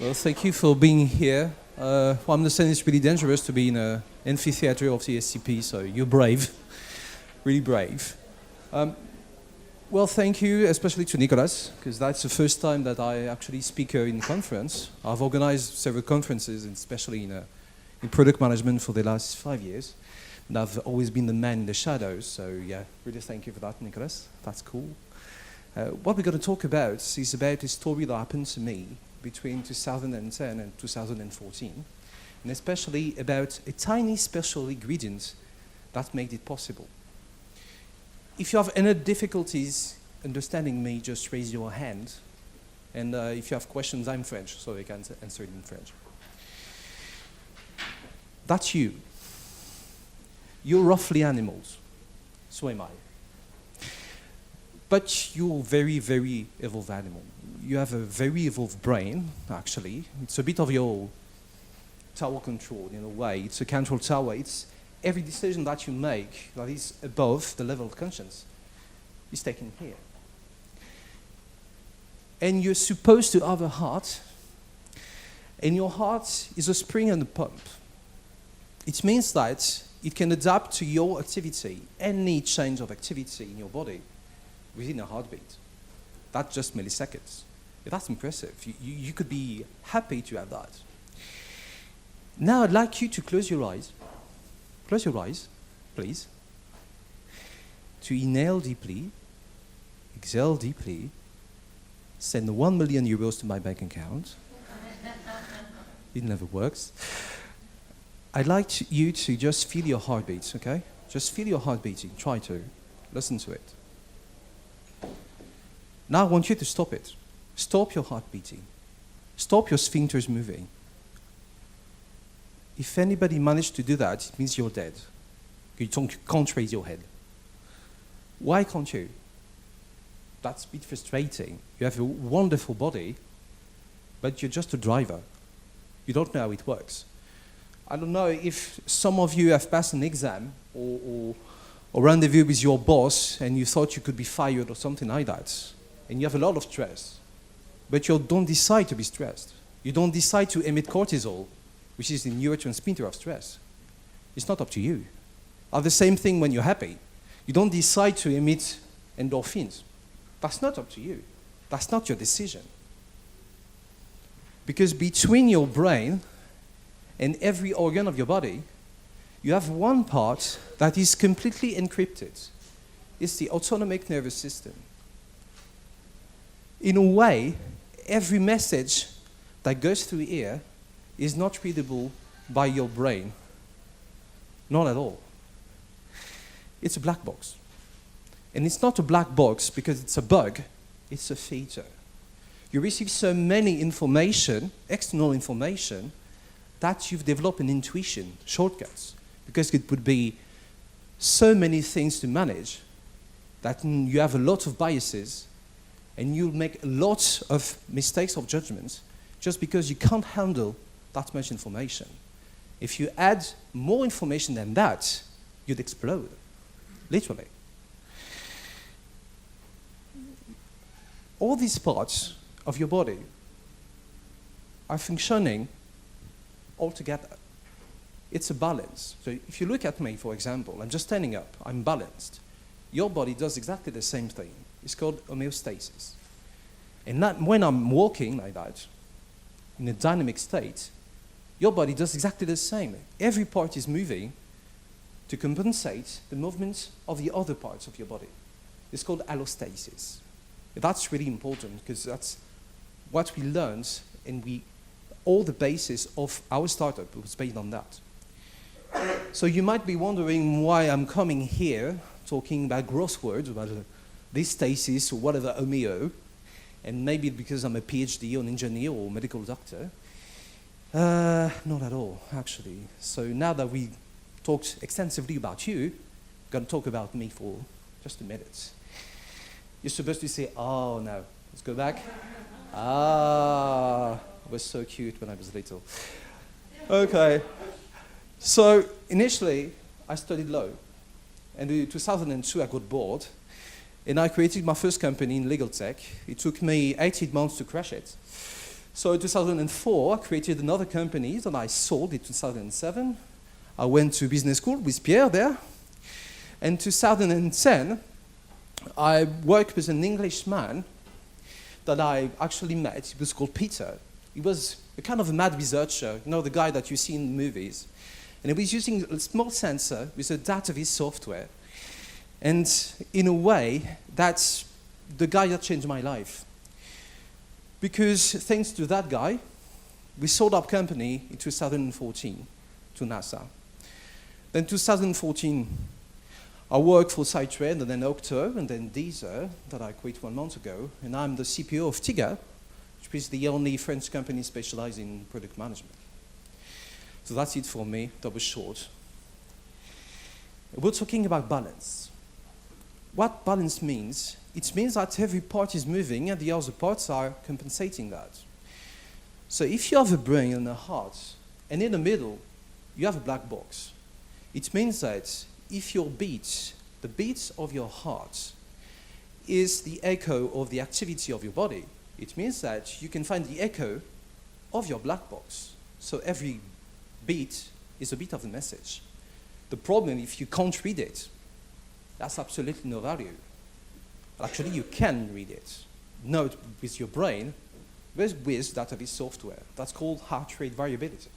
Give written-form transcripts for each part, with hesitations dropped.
Well, thank you for being here. I understand it's really dangerous to be in an amphitheater of the SCP, so you're brave, really brave. Well, thank you, especially to Nicolas, because that's the first time that I actually speak in conference. I've organized several conferences, and especially in product management for the last 5 years. And I've always been the man in the shadows, so yeah, really thank you for that, Nicolas. That's cool. What we're going to talk about is about a story that happened to me between 2010 and 2014, and especially about a tiny special ingredient that made it possible. If you have any difficulties understanding me, just raise your hand. And if you have questions, I'm French, so I can answer it in French. That's you. You're roughly animals. So am I. But you're a very, very evolved animal. You have a very evolved brain, actually. It's a bit of your tower control, in a way. It's a control tower. It's every decision that you make that is above the level of conscience is taken here. And you're supposed to have a heart, and your heart is a spring and a pump. It means that it can adapt to your activity, any change of activity in your body, within a heartbeat. That's just milliseconds. That's impressive. You could be happy to have that. Now I'd like you to close your eyes. Close your eyes, please. To inhale deeply, exhale deeply, send 1 million euros to my bank account. It never works. I'd like you to just feel your heartbeats, okay? Just feel your heart beating. Try to. Listen to it. Now I want you to stop it. Stop your heart beating. Stop your sphincters moving. If anybody managed to do that, it means you're dead. You can't raise your head. Why can't you? That's a bit frustrating. You have a wonderful body, but you're just a driver. You don't know how it works. I don't know if some of you have passed an exam or rendezvous with your boss and you thought you could be fired or something like that. And you have a lot of stress, but you don't decide to be stressed. You don't decide to emit cortisol, which is the neurotransmitter of stress. It's not up to you. Or the same thing when you're happy. You don't decide to emit endorphins. That's not up to you. That's not your decision. Because between your brain and every organ of your body, you have one part that is completely encrypted. It's the autonomic nervous system. In a way, every message that goes through here is not readable by your brain. Not at all. It's a black box. And it's not a black box because it's a bug, it's a filter. You receive so many information, external information, that you've developed an intuition, shortcuts, because it would be so many things to manage that you have a lot of biases and you make a lot of mistakes of judgments just because you can't handle that much information. If you add more information than that, you'd explode, literally. All these parts of your body are functioning all together. It's a balance. So if you look at me, for example, I'm just standing up, I'm balanced. Your body does exactly the same thing. It's called homeostasis. And that, when I'm walking like that, in a dynamic state, your body does exactly the same. Every part is moving to compensate the movements of the other parts of your body. It's called allostasis. That's really important because that's what we learned, and all the basis of our startup was based on that. So you might be wondering why I'm coming here talking about gross words, about this stasis or whatever, homeo, and maybe because I'm a PhD or an engineer or medical doctor. Not at all, actually. So now that we talked extensively about you, I'm going to talk about me for just a minute. You're supposed to say, oh, no. Let's go back. I was so cute when I was little. Okay. So initially, I studied law. And in 2002, I got bored. And I created my first company in legal tech. It took me 18 months to crash it. So in 2004, I created another company that I sold in 2007. I went to business school with Pierre there. In 2010, I worked with an Englishman that I actually met. He was called Peter. He was a kind of a mad researcher, you know, the guy that you see in movies. And he was using a small sensor with a database software. And in a way, that's the guy that changed my life. Because thanks to that guy, we sold our company in 2014 to NASA. Then 2014, I worked for Cytrade, and then Octo, and then Deezer, that I quit 1 month ago. And I'm the CPO of Tiga, which is the only French company specialized in product management. So that's it for me. That was short. We're talking about balance. What balance means? It means that every part is moving and the other parts are compensating that. So if you have a brain and a heart, and in the middle, you have a black box, it means that if your beat, the beat of your heart, is the echo of the activity of your body, it means that you can find the echo of your black box. So every beat is a bit of the message. The problem, if you can't read it, that's absolutely no value. Actually, you can read it, not with your brain, but with database software. That's called heart rate variability.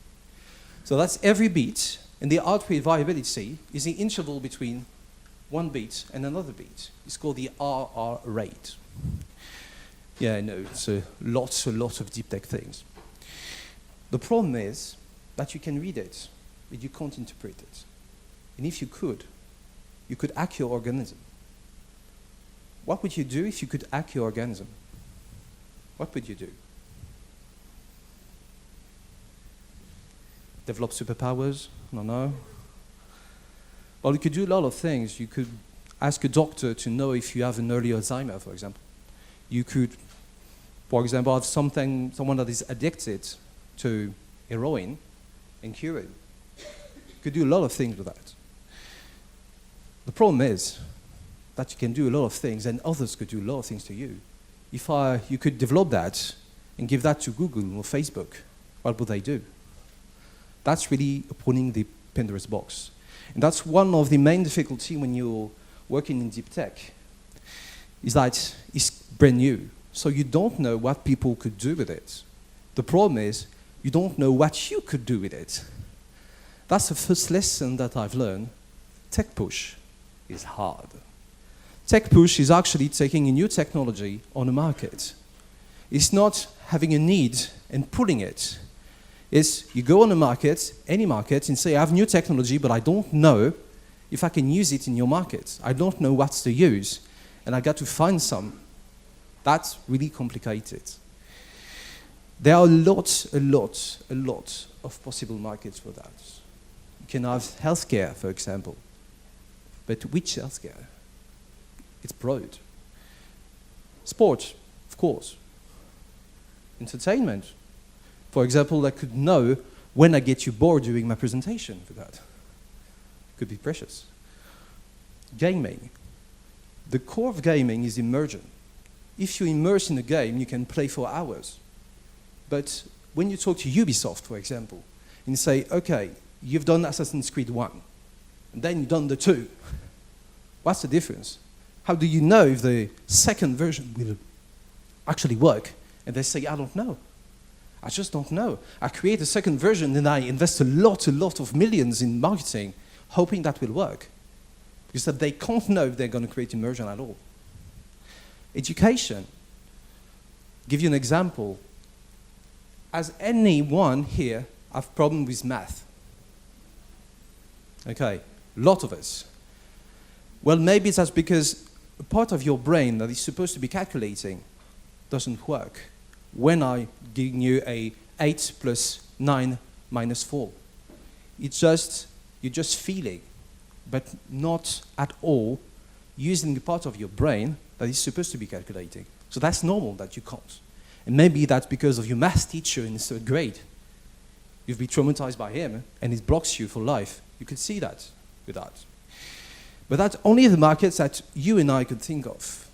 So that's every beat, and the heart rate variability is the interval between one beat and another beat. It's called the RR rate. Yeah, I know, it's a lot of deep tech things. The problem is that you can read it, but you can't interpret it. And if you could hack your organism. What would you do if you could hack your organism? What would you do? Develop superpowers? I don't know. Well, you could do a lot of things. You could ask a doctor to know if you have an early Alzheimer, for example. You could, for example, have someone that is addicted to heroin and cure it. You could do a lot of things with that. The problem is that you can do a lot of things and others could do a lot of things to you. If you could develop that and give that to Google or Facebook, what would they do? That's really opening the Pandora's box. And that's one of the main difficulties when you're working in deep tech, is that it's brand new. So you don't know what people could do with it. The problem is you don't know what you could do with it. That's the first lesson that I've learned. Tech push is hard. Tech push is actually taking a new technology on the market. It's not having a need and pulling it. It's you go on the market, any market, and say, I have new technology, but I don't know if I can use it in your market. I don't know what's to use, and I got to find some. That's really complicated. There are a lot of possible markets for that. You can have healthcare, for example. But which healthcare? It's broad. Sport, of course. Entertainment. For example, I could know when I get you bored during my presentation for that. Could be precious. Gaming. The core of gaming is immersion. If you immerse in a game, you can play for hours. But when you talk to Ubisoft, for example, and say, okay, you've done Assassin's Creed 1, and then you've done the 2. What's the difference? How do you know if the second version will actually work? And they say, I don't know. I just don't know. I create a second version and I invest a lot of millions in marketing, hoping that will work. Because that they can't know if they're going to create immersion at all. Education. Give you an example. Has anyone here have problem with math? Okay, a lot of us. Well, maybe that's because a part of your brain that is supposed to be calculating doesn't work. When I give you a 8 plus 9 minus 4, you're just feeling, but not at all using the part of your brain that is supposed to be calculating. So that's normal that you can't. And maybe that's because of your math teacher in 3rd grade. You've been traumatized by him, and it blocks you for life. You could see that with that. But that's only the markets that you and I could think of.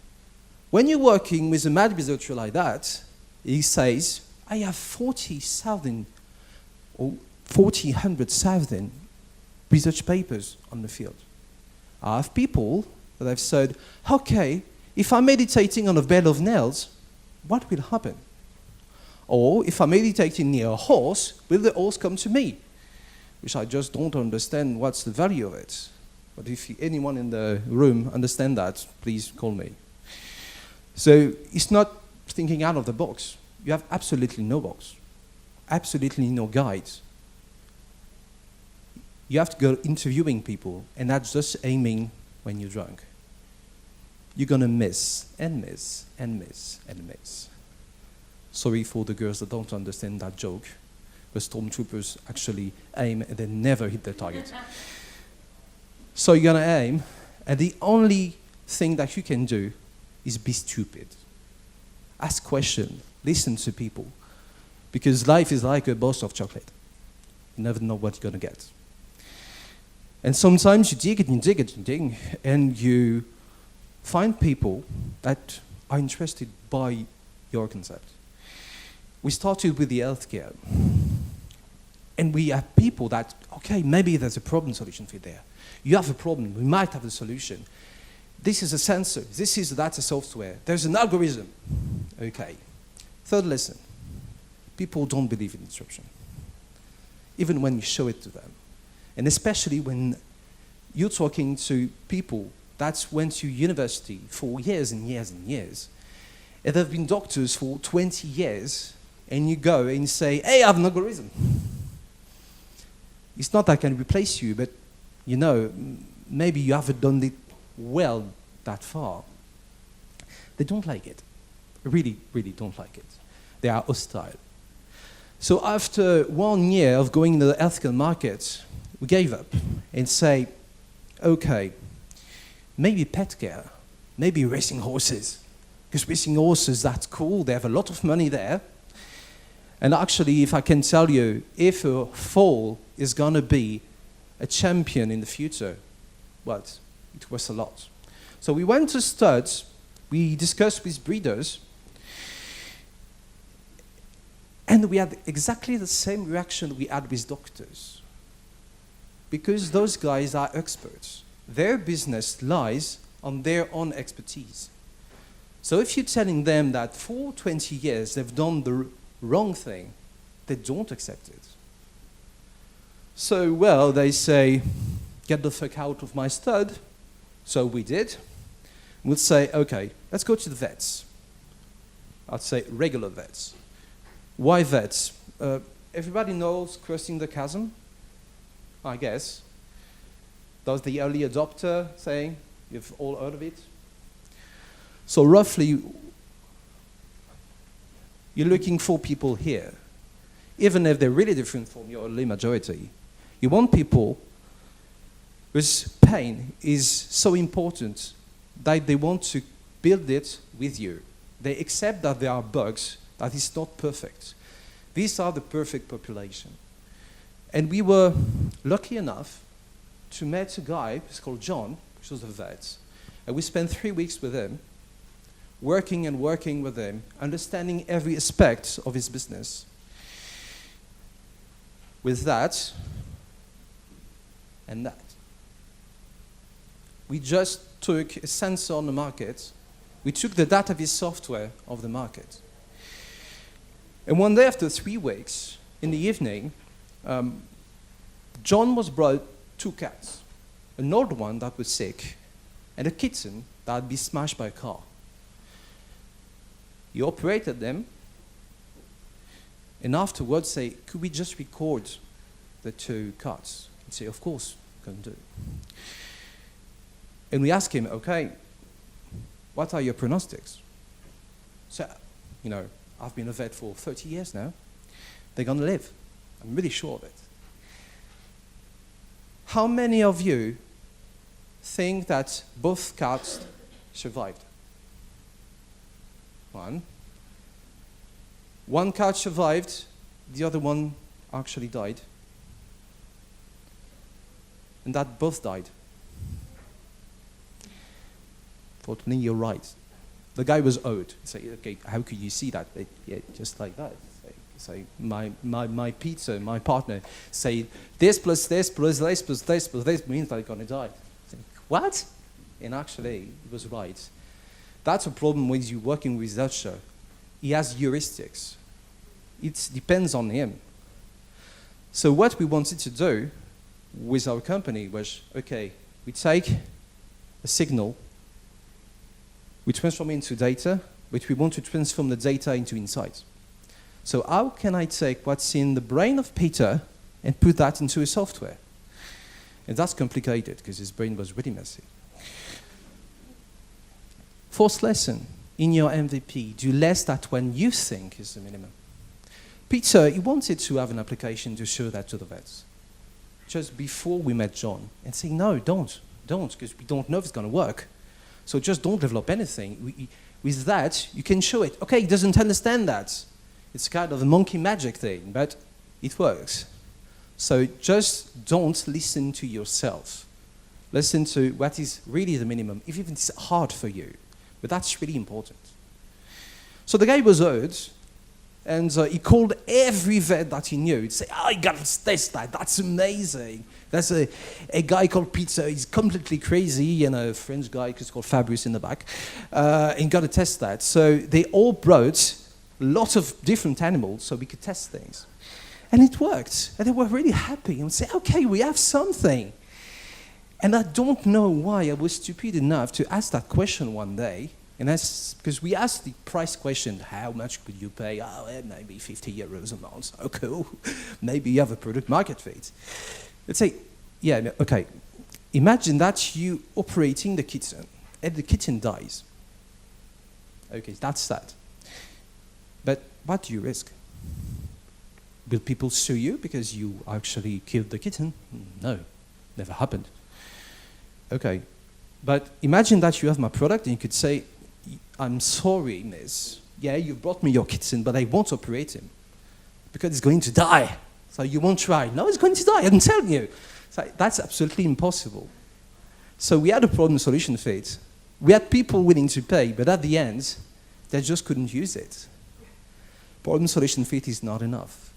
When you're working with a mad researcher like that, he says, I have 40,000 or 100,000 research papers on the field. I have people that have said, okay, if I'm meditating on a bed of nails, what will happen? Or if I'm meditating near a horse, will the horse come to me? Which I just don't understand what's the value of it. But if anyone in the room understands that, please call me. So it's not thinking out of the box. You have absolutely no box, absolutely no guides. You have to go interviewing people, and that's just aiming when you're drunk. You're going to miss and miss and miss and miss. Sorry for the girls that don't understand that joke. The stormtroopers actually aim and they never hit their target. So you're going to aim, and the only thing that you can do is be stupid. Ask questions, listen to people, because life is like a box of chocolate. You never know what you're going to get. And sometimes you dig it and dig it and dig, and you find people that are interested by your concept. We started with the healthcare. And we have people that, okay, maybe there's a problem solution for you there. You have a problem, we might have a solution. This is a sensor, this is data software, there's an algorithm. Okay. Third lesson, people don't believe in disruption, even when you show it to them. And especially when you're talking to people that went to university for years and years and years, and they've been doctors for 20 years, and you go and you say, hey, I have an algorithm. It's not that I can replace you, but you know, maybe you haven't done it well that far. They don't like it. Really, really don't like it. They are hostile. So after 1 year of going into the healthcare market, we gave up and say, okay, maybe pet care, maybe racing horses. Because racing horses, that's cool, they have a lot of money there. And actually, if I can tell you, if a foal is going to be a champion in the future, what? It was a lot. So we went to studs, we discussed with breeders, and we had exactly the same reaction we had with doctors. Because those guys are experts. Their business lies on their own expertise. So if you're telling them that for 20 years they've done the wrong thing, they don't accept it. So, well, they say, get the fuck out of my stud. So we did. We'll say, okay, let's go to the vets. I'd say regular vets. Why vets? Everybody knows crossing the chasm, I guess. That's the early adopter saying, you've all heard of it. So roughly, you're looking for people here, even if they're really different from your early majority. You want people whose pain is so important that they want to build it with you. They accept that there are bugs, that it's not perfect. These are the perfect population. And we were lucky enough to meet a guy, he's called John, which was a vet, and we spent 3 weeks with him, working and working with him, understanding every aspect of his business. With that and that. We just took a sensor on the market, we took the data of his software of the market. And one day after 3 weeks, in the evening, John was brought 2 cats, an old one that was sick, and a kitten that had been smashed by a car. He operated them, and afterwards say, could we just record the 2 cats? He'd say, of course, can do. And we asked him, okay, what are your pronostics? So, you know, I've been a vet for 30 years now. They're going to live. I'm really sure of it. How many of you think that both cats survived? One cat survived, the other one actually died. And that both died. Fortunately, you're right. The guy was old. Say, okay, how could you see that? Yeah, just like that. So my Peter, my partner, say this plus this plus this plus this plus this means that I'm going to die. I think, what? And actually, he was right. That's a problem when you're working with Dutcher. He has heuristics. It depends on him. So what we wanted to do with our company was, okay, we take a signal, we transform it into data, but we want to transform the data into insights. So how can I take what's in the brain of Peter and put that into a software? And that's complicated because his brain was really messy. Fourth lesson, in your MVP, do less than when you think is the minimum. Peter, he wanted to have an application to show that to the vets. Just before we met John, and say, no, don't, because we don't know if it's going to work. So just don't develop anything. With that, you can show it. Okay, he doesn't understand that. It's kind of a monkey magic thing, but it works. So just don't listen to yourself. Listen to what is really the minimum, even if it's hard for you. But that's really important. So the guy was heard, and he called every vet that he knew. He'd say, oh, you got to test that. That's amazing. There's a guy called Peter. He's completely crazy, and a French guy who's called Fabrice in the back. And got to test that. So they all brought lots of different animals so we could test things. And it worked. And they were really happy and say, okay, we have something. And I don't know why I was stupid enough to ask that question one day. And that's because we asked the price question, how much could you pay? Oh, maybe 50 euros a month. Oh, cool. Maybe you have a product market fit. Let's say, yeah, no, okay. Imagine that you operating the kitten and the kitten dies. Okay, that's sad. But what do you risk? Will people sue you because you actually killed the kitten? No, never happened. Okay, but imagine that you have my product and you could say, I'm sorry, miss. Yeah, you brought me your kitten, but I won't operate him because he's going to die. So you won't try. No, he's going to die, I'm telling you. So that's absolutely impossible. So we had a problem solution fit. We had people willing to pay, but at the end, they just couldn't use it. Problem solution fit is not enough.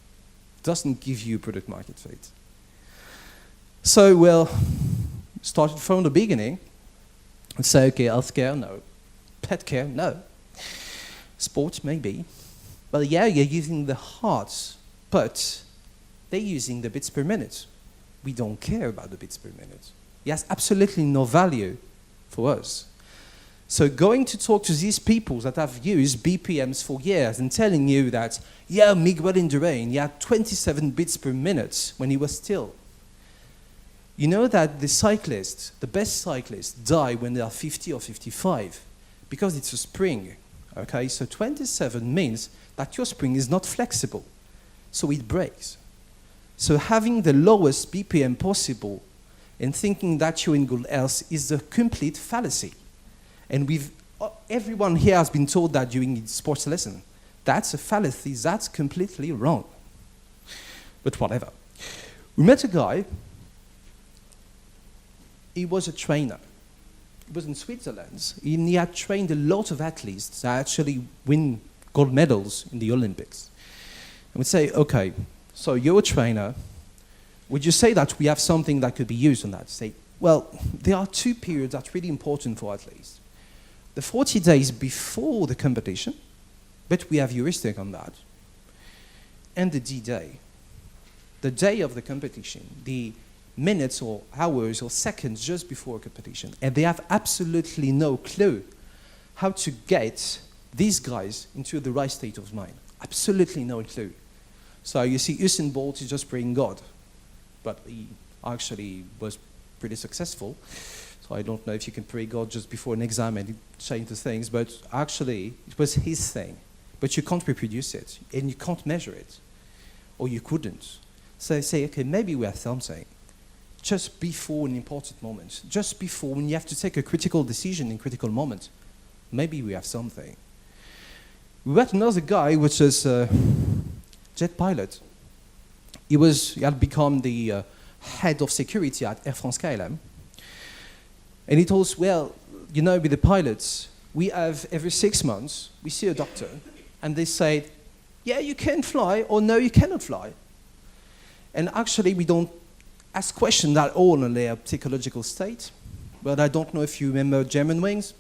It doesn't give you product market fit. So we'll started from the beginning and say, okay, healthcare, no. Pet care, no. Sports, maybe. But yeah, you're using the hearts, but they're using the bits per minute. We don't care about the bits per minute. It has absolutely no value for us. So going to talk to these people that have used BPMs for years and telling you that, yeah, Miguel Indurain, he had 27 bits per minute when he was still. You know that the cyclists, the best cyclists, die when they are 50 or 55 because it's a spring, okay? So 27 means that your spring is not flexible, so it breaks. So having the lowest BPM possible and thinking that you're in good health is a complete fallacy. And everyone here has been told that during sports lesson. That's a fallacy, that's completely wrong. But whatever. We met a guy. He was a trainer. He was in Switzerland. And he had trained a lot of athletes that actually win gold medals in the Olympics. And we'd say, okay, so you're a trainer. Would you say that we have something that could be used on that? Say, well, there are two periods that are really important for athletes. The 40 days before the competition, but we have heuristic on that. And the D-Day, the day of the competition, the minutes or hours or seconds just before a competition. And they have absolutely no clue how to get these guys into the right state of mind. Absolutely no clue. So you see Usain Bolt is just praying God, but he actually was pretty successful. So I don't know if you can pray God just before an exam and change the things, but actually it was his thing. But you can't reproduce it, and you can't measure it, or you couldn't. So I say, okay, maybe we have something. Just before an important moment, just before when you have to take a critical decision in critical moment, maybe we have something. We met another guy, which is a jet pilot. He had become the head of security at Air France KLM. And he told us, well, you know, with the pilots, we have every 6 months, we see a doctor, and they say, yeah, you can fly, or no, you cannot fly. And actually, we don't ask questions at all on their psychological state. But I don't know if you remember German wings.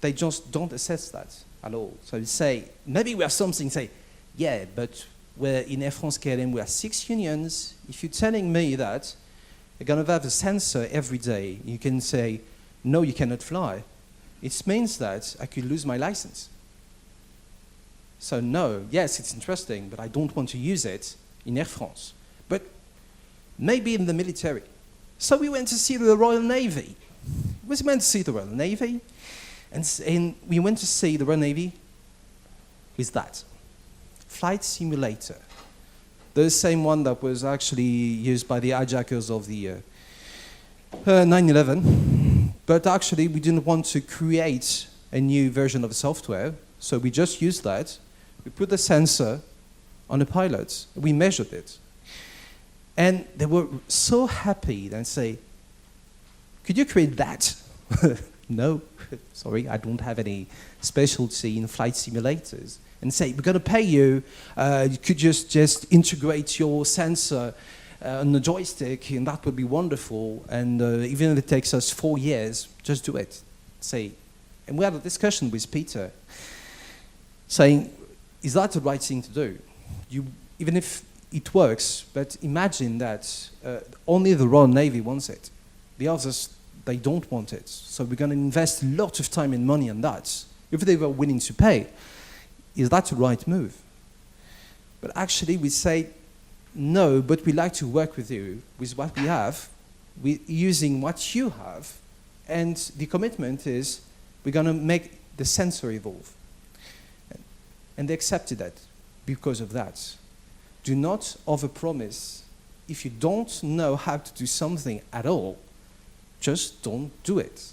They just don't assess that at all. So you say, maybe we have something, say, yeah, but we're in Air France KLM, we have 6 unions. If you're telling me that you're going to have a sensor every day, you can say, no, you cannot fly. It means that I could lose my license. So no, yes, it's interesting, but I don't want to use it in Air France. But maybe in the military. So we went to see the Royal Navy. We went to see the Royal Navy, and we went to see the Royal Navy with that. Flight simulator. The same one that was actually used by the hijackers of the 9/11. But actually, we didn't want to create a new version of the software, so we just used that. We put the sensor on the pilot. We measured it. And they were so happy and say, could you create that? No, sorry, I don't have any specialty in flight simulators. And say, we're going to pay you. You could just integrate your sensor on the joystick, and that would be wonderful. And even if it takes us 4 years, just do it. Say, and we had a discussion with Peter, saying, is that the right thing to do? Even if it works, but imagine that only the Royal Navy wants it. The others, they don't want it. So we're going to invest a lot of time and money on that. If they were willing to pay, is that the right move? But actually we say, no, but we like to work with you with what we have, using what you have, and the commitment is we're going to make the sensor evolve. And they accepted that because of that. Do not overpromise. If you don't know how to do something at all, just don't do it.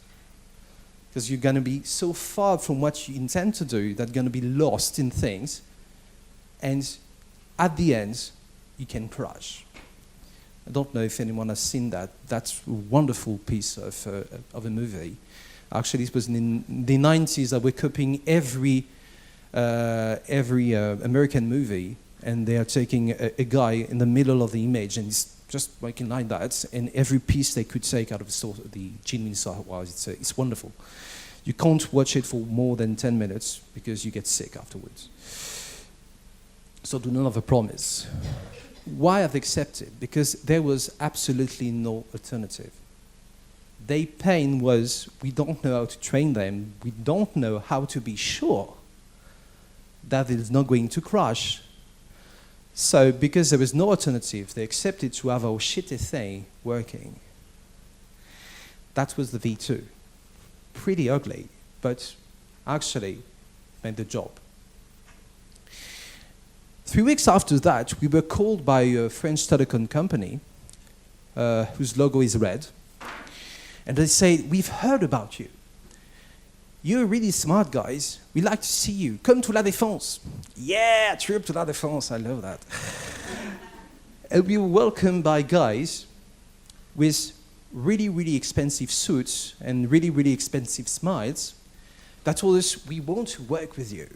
Because you're going to be so far from what you intend to do that you're going to be lost in things. And at the end, you can crash. I don't know if anyone has seen that. That's a wonderful piece of a movie. Actually, it was in the 90s that we're copying every American movie, and they are taking a guy in the middle of the image, and he's just making like that, and every piece they could take out of the genuine software, it's wonderful. You can't watch it for more than 10 minutes because you get sick afterwards. So do not have a promise. Why have they accepted? Because there was absolutely no alternative. Their pain was, we don't know how to train them, we don't know how to be sure that it is not going to crash. So because there was no alternative, they accepted to have our shitty thing working. That was the V2. Pretty ugly, but actually made the job. 3 weeks after that, we were called by a French telecom company whose logo is red. And they say, we've heard about you. You're really smart guys. We'd like to see you. Come to La Défense. Yeah, trip to La Défense. I love that. And we were welcomed by guys with really, really expensive suits and really, really expensive smiles that told us, we want to work with you.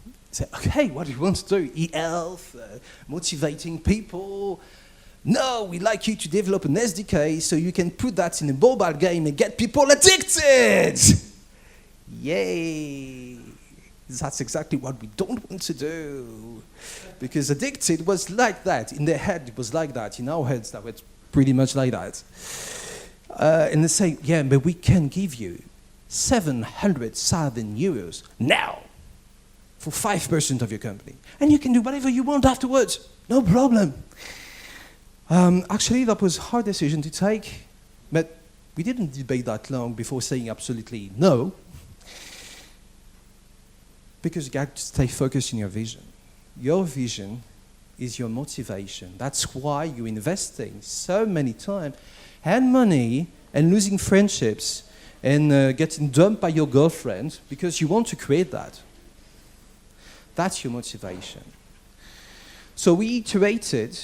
I said, okay, what do you want to do? E-health, motivating people. No, we'd like you to develop an SDK so you can put that in a mobile game and get people addicted. Yay! That's exactly what we don't want to do. Because addicted was like that. In their head, it was like that. In our heads, that was pretty much like that. And they say, yeah, but we can give you 700,000 euros now for 5% of your company. And you can do whatever you want afterwards. No problem. Actually, that was a hard decision to take. But we didn't debate that long before saying absolutely no. Because you got to stay focused on your vision. Your vision is your motivation. That's why you're investing so many time and money and losing friendships and getting dumped by your girlfriend because you want to create that. That's your motivation. So we iterated,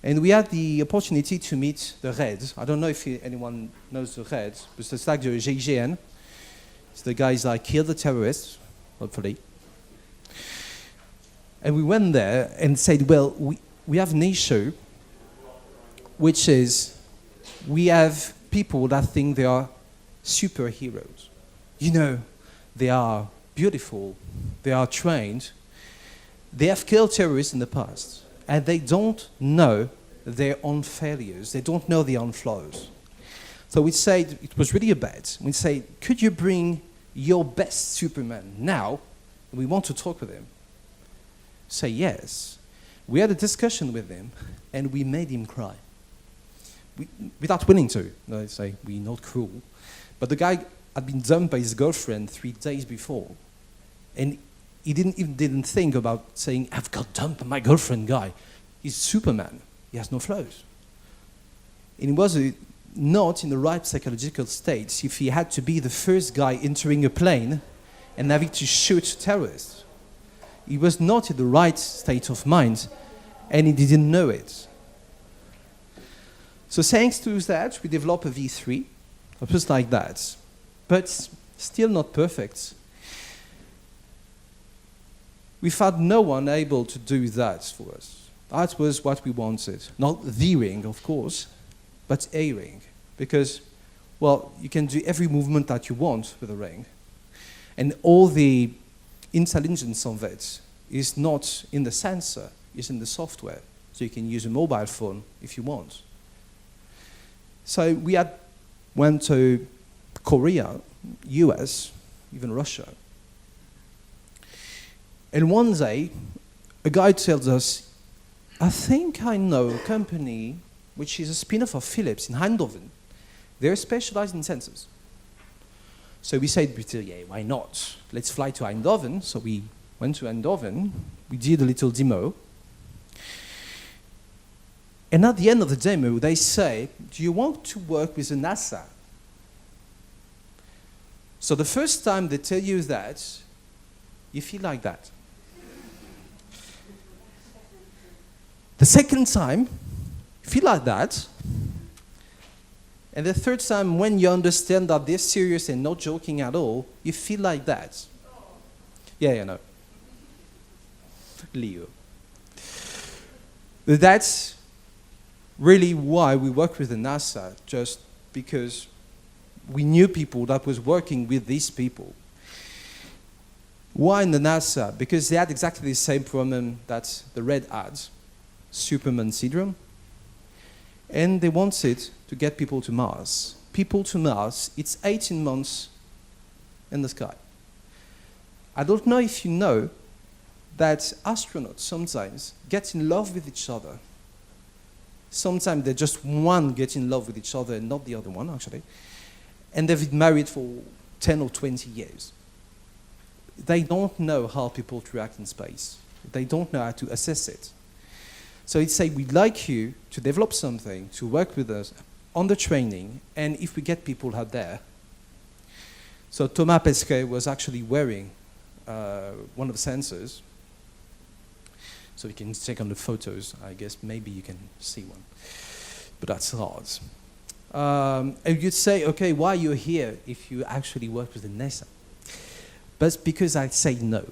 and we had the opportunity to meet the Reds. I don't know if anyone knows the Reds, but it's like the GIGN. It's the guys that killed the terrorists, hopefully. And we went there and said, well, we have an issue, which is we have people that think they are superheroes. You know, they are beautiful, they are trained, they have killed terrorists in the past, and they don't know their own failures, they don't know their own flaws. So we said, it was really a bet, we said, could you bring your best Superman now? We want to talk with him. Say yes. We had a discussion with him, and we made him cry. Without willing to. No, I say, we're not cruel. But the guy had been dumped by his girlfriend 3 days before. And he didn't think about saying, I've got dumped by my girlfriend guy. He's Superman. He has no flaws. And he was not in the right psychological state if he had to be the first guy entering a plane and having to shoot terrorists. He was not in the right state of mind, and he didn't know it. So thanks to that, we developed a V3, just like that, but still not perfect. We found no one able to do that for us. That was what we wanted. Not the ring, of course, but a ring. Because, well, you can do every movement that you want with a ring. And all the intelligence of it is not in the sensor, it's in the software. So you can use a mobile phone if you want. So we went to Korea, US, even Russia. And one day, a guy tells us, I think I know a company which is a spin-off of Philips in Eindhoven. They're specialized in sensors. So we said, yeah, why not? Let's fly to Eindhoven. So we went to Eindhoven. We did a little demo. And at the end of the demo, they say, do you want to work with the NASA? So the first time they tell you that, you feel like that. The second time, you feel like that. And the third time, when you understand that they're serious and not joking at all, you feel like that. Yeah, you know. Leo. That's really why we work with the NASA, just because we knew people that was working with these people. Why in the NASA? Because they had exactly the same problem that the Red had, Superman syndrome. And they wanted to get people to Mars. People to Mars, it's 18 months in the sky. I don't know if you know that astronauts sometimes get in love with each other. Sometimes they just one get in love with each other and not the other one, actually. And they've been married for 10 or 20 years. They don't know how people react in space. They don't know how to assess it. So it's say, we'd like you to develop something, to work with us on the training, and if we get people out there. So Thomas Pesquet was actually wearing one of the sensors. So you can check on the photos, I guess maybe you can see one. But that's hard. And you'd say, okay, why are you here if you actually work with the NASA? But because I say no.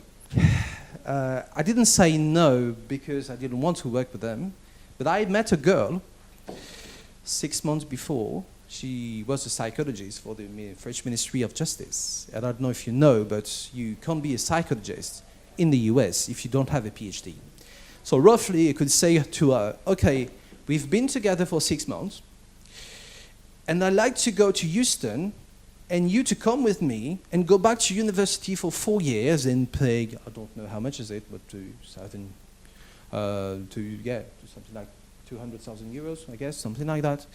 I didn't say no because I didn't want to work with them, but I met a girl 6 months before. She was a psychologist for the French Ministry of Justice. And I don't know if you know, but you can't be a psychologist in the US if you don't have a PhD. So roughly, you could say to her, okay, we've been together for 6 months, and I'd like to go to Houston, and you to come with me and go back to university for 4 years and pay, I don't know how much is it, but to something like 200,000 euros, I guess, something like that.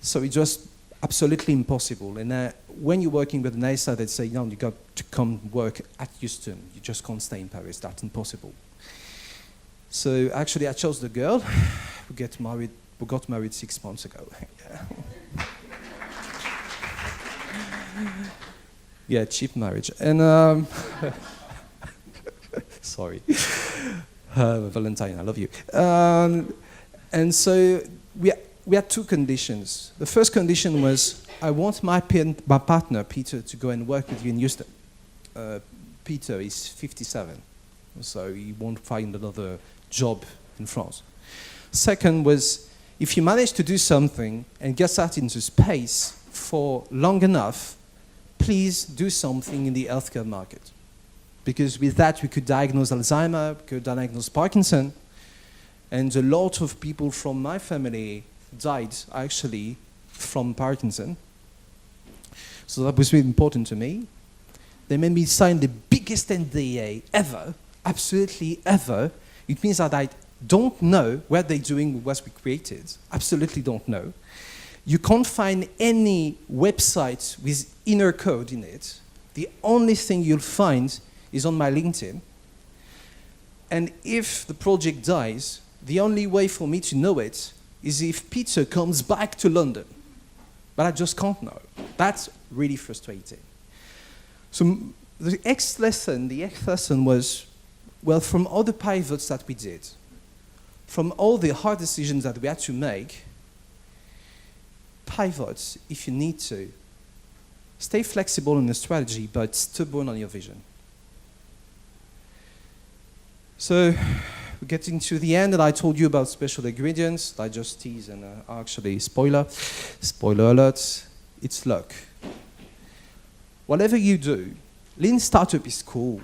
So it's just absolutely impossible. And when you're working with NASA, they say, no, you got to come work at Houston. You just can't stay in Paris. That's impossible. So actually, I chose the girl. We got married 6 months ago. Yeah, cheap marriage. And sorry, Valentine, I love you. And so we had two conditions. The first condition was I want my partner Peter to go and work with you in Houston. Peter is 57. so he won't find another job in France. Second was, if you manage to do something and get that into space for long enough, please do something in the healthcare market. Because with that, we could diagnose Alzheimer, we could diagnose Parkinson, and a lot of people from my family died actually from Parkinson. So that was really important to me. They made me sign the biggest NDA ever, absolutely ever. It means that I don't know what they're doing with what we created. Absolutely don't know. You can't find any website with inner code in it. The only thing you'll find is on my LinkedIn. And if the project dies, the only way for me to know it is if Peter comes back to London. But I just can't know. That's really frustrating. So the X lesson was, well, from all the pivots that we did, from all the hard decisions that we had to make, pivot if you need to. Stay flexible in the strategy, but stubborn on your vision. So we're getting to the end, and I told you about special ingredients. I just teased, and actually, spoiler alert, it's luck. Whatever you do, lean startup is cool.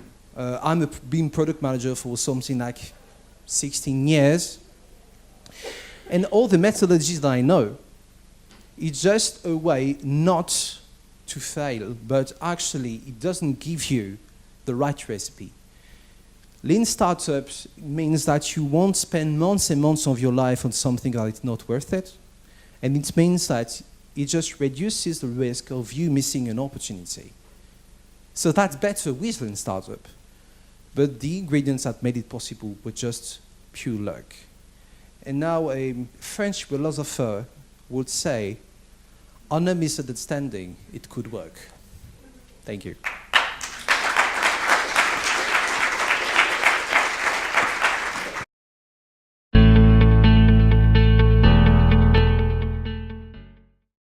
Been product manager for something like 16 years. And all the methodologies that I know, it's just a way not to fail, but actually it doesn't give you the right recipe. Lean startups means that you won't spend months and months of your life on something that is not worth it. And it means that it just reduces the risk of you missing an opportunity. So that's better with Lean startup. But the ingredients that made it possible were just pure luck. And now a French philosopher would say, on a misunderstanding, it could work. Thank you.